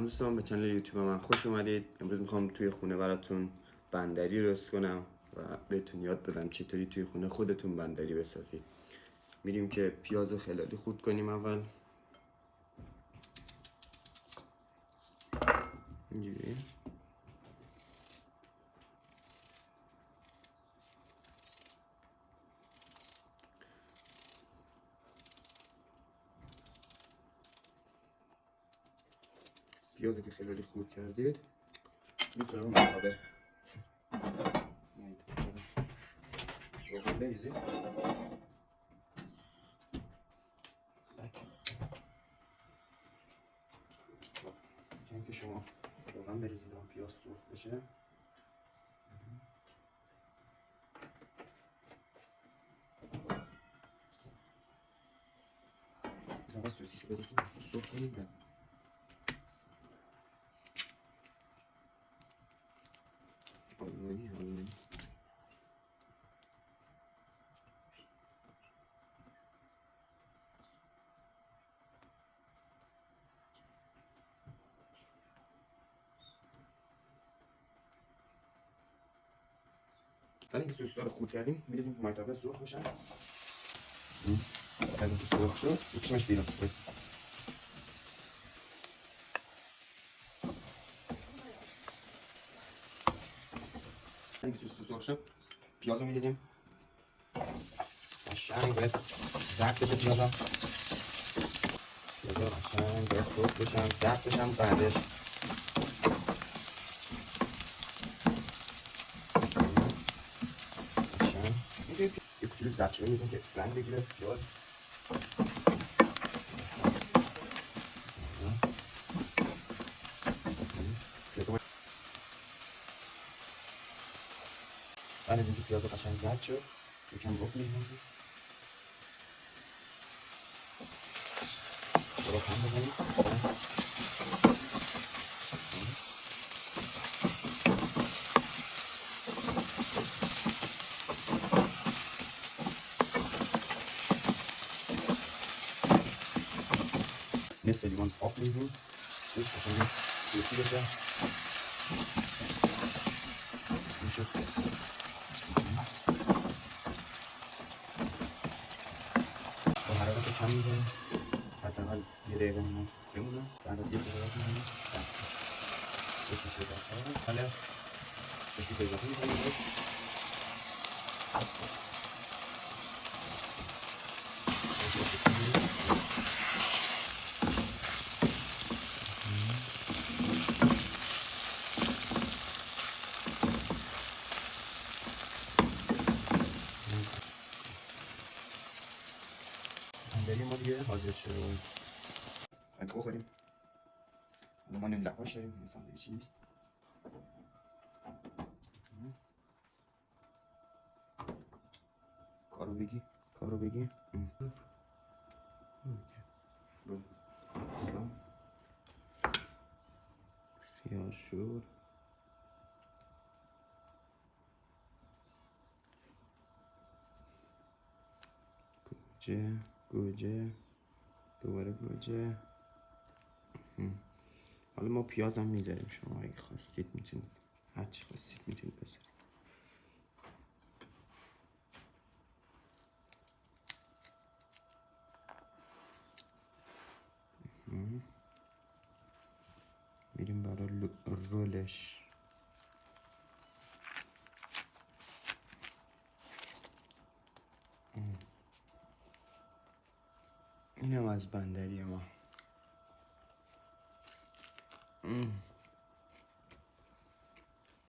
دوستان، به کانال یوتیوب من خوش اومدید. امروز میخوام توی خونه براتون بندری درست کنم و بهتون یاد بدم چطوری توی خونه خودتون بندری بسازید. میریم که پیاز خیلی خورد کنیم. اول اینجوری پیازی که خیلی خورد کردید میتونم مقابل روغن بریزید. این که شما روغن بریزید و پیاز سرخ بشه. مثلا سوسیس بریزید سرخ کنید. آلمانی بعد اینکه سوسیس‌ها رو خورد کردیم می‌ریزیم تو مرتبه سرخ بشن. بعد اینکه سرخ شد می‌کشیمش بیرون. اینکه سوسیس سرخ شد پیاز رو می‌ریزیم. قشنگ باید زرد بشه پیازا. پیازا قشنگ باید سرخ بشن، زرد بشن. بعدش یه کوچولو زردچوبه می‌ذاریم که رنگ بگیره پیاز. بعد از اینکه پیاز قشنگ زرد شد یکم رک می‌ریزیم. رو هم بزنیم. نصف لیوان آب می‌ریزیم. قشنگ سوسی بشه. میشه سس. با حرارت کم می‌ذاریم. حداقل یه دقیقه بمونه. بعد از یه دقیقه می‌ذاریم. سوسیس رو بذاریم. حالا سوسیس رو اضافه می‌کنیم. بندری ما دیگه حاضر شده. باید بخوریم. ما نیم لواش داریم، این ساندویچی نیست. کارو بگی خیار شور، گوجه دوباره گوجه. حالا ما پیاز هم میذاریم، شما اگه خواستید میتونید هرچی خواستید میتونید بذارید. میریم برای رولش. اینم از بندری ما.